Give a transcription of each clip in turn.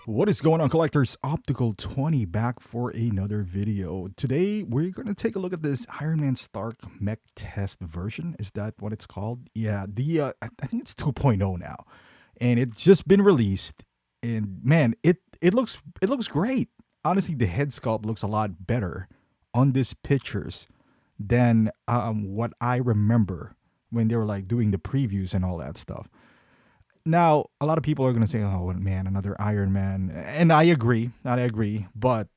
What is going on, collectors? Optical 20 back for another video. Today we're going to take a look at this Iron Man Stark Mech test version. Is that what it's called? Yeah, the I think it's 2.0 now. And it's just been released, and man, it looks great. Honestly, the head sculpt looks a lot better on these pictures than what I remember when they were like doing the previews and all that stuff. Now, a lot of people are going to say, "Oh man, another Iron Man," and I agree. I agree, but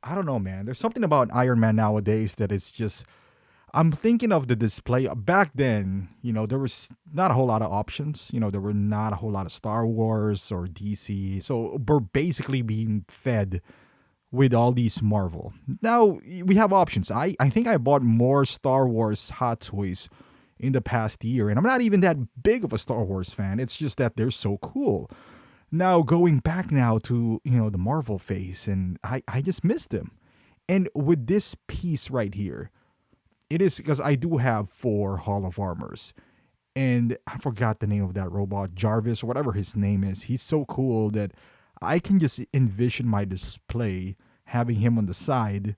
I don't know, man. There's something about Iron Man nowadays that is just. I'm thinking of the display back then. There was not a whole lot of options. There were not a whole lot of Star Wars or DC, so we're basically being fed with all these Marvel. Now we have options. I think I bought more Star Wars Hot Toys in the past year, and I'm not even that big of a Star Wars fan. It's just that they're so cool. Now going back now to the Marvel phase, and I just missed them. And with this piece right here, it is because I do have 4 Hall of Armors, and I forgot the name of that robot, Jarvis, or whatever his name is. He's so cool that I can just envision my display having him on the side,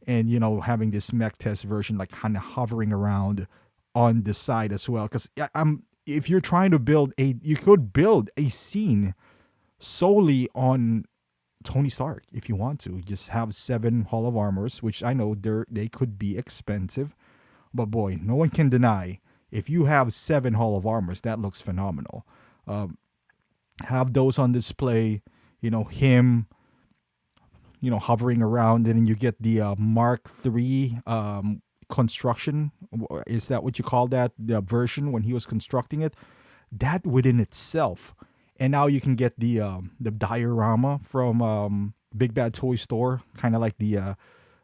and having this mech test version like kind of hovering around on the side as well. Because I'm if you're trying to you could build a scene solely on Tony Stark if you want to. Just have 7 Hall of Armors, which I know they could be expensive, but boy, no one can deny if you have 7 Hall of Armors, that looks phenomenal. Have those on display, him, hovering around, and then you get the Mark III construction. Is that what you call that? The version when he was constructing it, that within itself. And now you can get the diorama from Big Bad Toy Store, kind of like the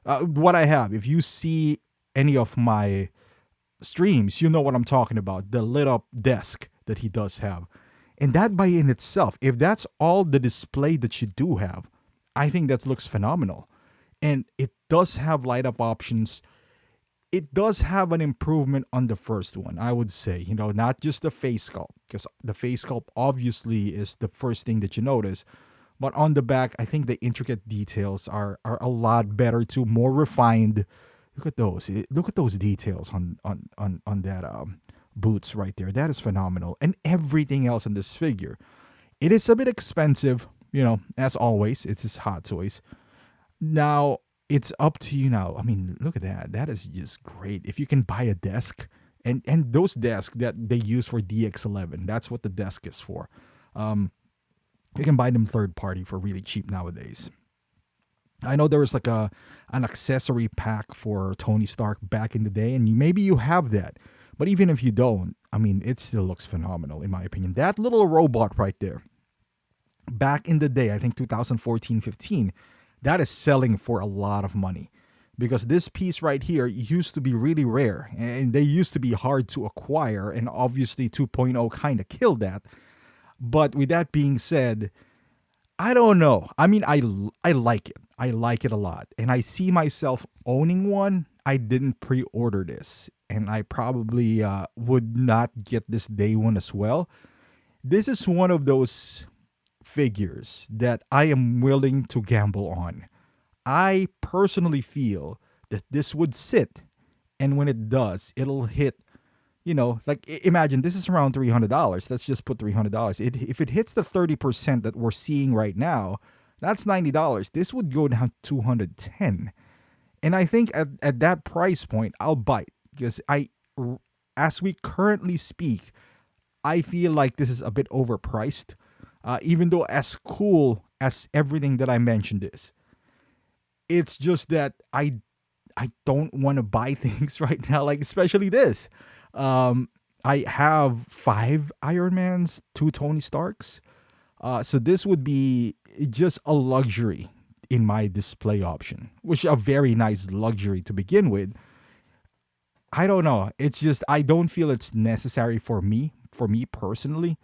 what I have. If you see any of my streams, you know what I'm talking about. The lit up desk that he does have, and that by in itself, if that's all the display that you do have, I think that looks phenomenal. And it does have light up options. It does have an improvement on the first one, I would say. Not just the face sculpt, because the face sculpt obviously is the first thing that you notice. But on the back, I think the intricate details are a lot better too, more refined. Look at those. Look at those details on that boots right there. That is phenomenal. And everything else in this figure. It is a bit expensive, as always. It's just Hot Toys. Now, it's up to you now. I mean, look at that. That is just great. If you can buy a desk, and those desks that they use for DX11, that's what the desk is for. You can buy them third party for really cheap nowadays. I know there was like an accessory pack for Tony Stark back in the day, and maybe you have that. But even if you don't, I mean, it still looks phenomenal in my opinion. That little robot right there, back in the day, I think 2014-15, that is selling for a lot of money, because this piece right here used to be really rare, and they used to be hard to acquire, and obviously 2.0 kind of killed that. But with that being said, I don't know. I mean, I like it. I like it a lot, and I see myself owning one. I didn't pre-order this, and I probably would not get this day one as well. This is one of those figures that I am willing to gamble on. I personally feel that this would sit, and when it does, it'll hit, like imagine this is around $300. Let's just put $300. If it hits the 30% that we're seeing right now, that's $90. This would go down to $210. And I think at that price point, I'll bite, because as we currently speak, I feel like this is a bit overpriced. Even though as cool as everything that I mentioned is, it's just that I don't want to buy things right now, like especially this. I have 5 Iron Mans, 2 Tony Starks. So this would be just a luxury in my display option, which is a very nice luxury to begin with. I don't know. It's just I don't feel it's necessary for me personally,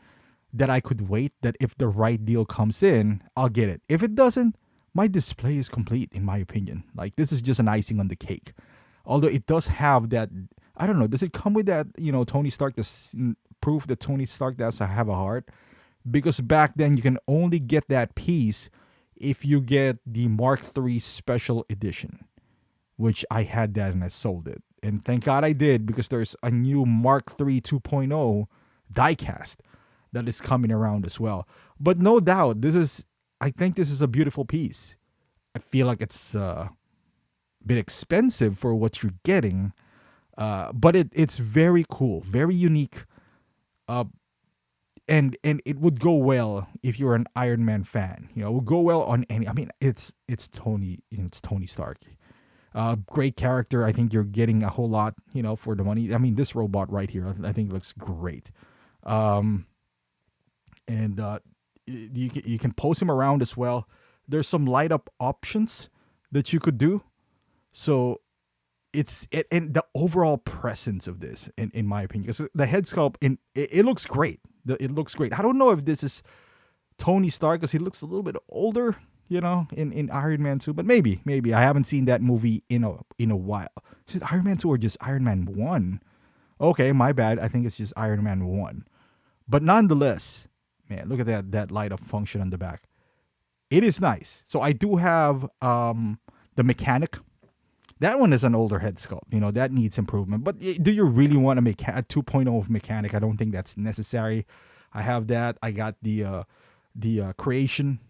that I could wait, that if the right deal comes in, I'll get it. If it doesn't, my display is complete, in my opinion. Like, this is just an icing on the cake. Although it does have that, I don't know, does it come with that, Tony Stark, the proof that Tony Stark does have a heart? because back then you can only get that piece if you get the Mark III Special Edition, which I had that and I sold it. And thank God I did, because there's a new Mark III 2.0 diecast that is coming around as well. But no doubt, I think this is a beautiful piece. I feel like it's a bit expensive for what you're getting, but it's very cool, very unique, uh, and it would go well if you're an Iron Man fan. You know, it would go well on any. I mean, it's Tony, it's Tony Stark. Great character. I think you're getting a whole lot, for the money. I mean, this robot right here, I think looks great. Um, and you can pose him around as well. There's some light up options that you could do. So and the overall presence of this, in my opinion, because the head sculpt, it looks great. It looks great. I don't know if this is Tony Stark, because he looks a little bit older, in Iron Man 2, but maybe I haven't seen that movie in a while. Is it Iron Man 2 or just Iron Man 1? Okay, my bad. I think it's just Iron Man 1. But nonetheless, man, look at that light up function on the back. It is nice. So I do have the mechanic. That one is an older head sculpt. That needs improvement. But do you really want to make a 2.0 of mechanic? I don't think that's necessary. I have that. I got the creation.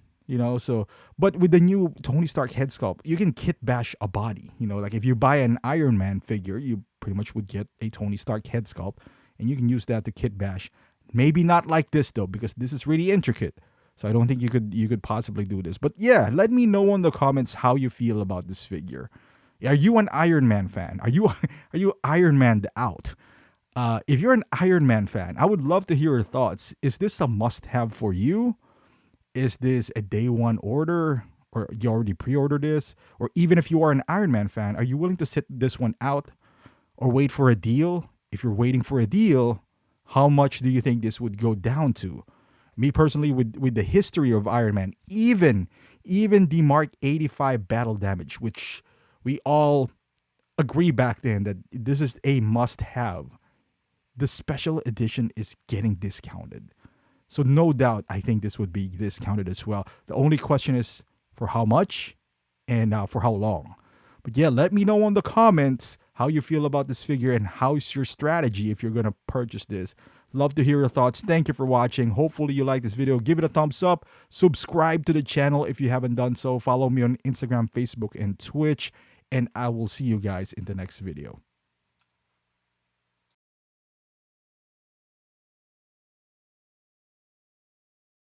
So, but with the new Tony Stark head sculpt, you can kit bash a body. Like if you buy an Iron Man figure, you pretty much would get a Tony Stark head sculpt, and you can use that to kit bash. Maybe not like this though, because this is really intricate. So I don't think you could possibly do this. But yeah, let me know in the comments how you feel about this figure. Are you an Iron Man fan? Are you Iron Man'd out? If you're an Iron Man fan, I would love to hear your thoughts. Is this a must-have for you? Is this a day one order, or you already pre-ordered this? Or even if you are an Iron Man fan, are you willing to sit this one out or wait for a deal? If you're waiting for a deal, how much do you think this would go down to? Me personally, with the history of Iron Man, even the Mark 85 battle damage, which we all agree back then that this is a must-have, the special edition is getting discounted. So no doubt, I think this would be discounted as well. The only question is for how much and for how long. But yeah, let me know in the comments how you feel about this figure and how's your strategy if you're going to purchase this. Love to hear your thoughts. Thank you for watching. Hopefully you like this video. Give it a thumbs up. Subscribe to the channel if you haven't done so. Follow me on Instagram, Facebook, and Twitch. And I will see you guys in the next video.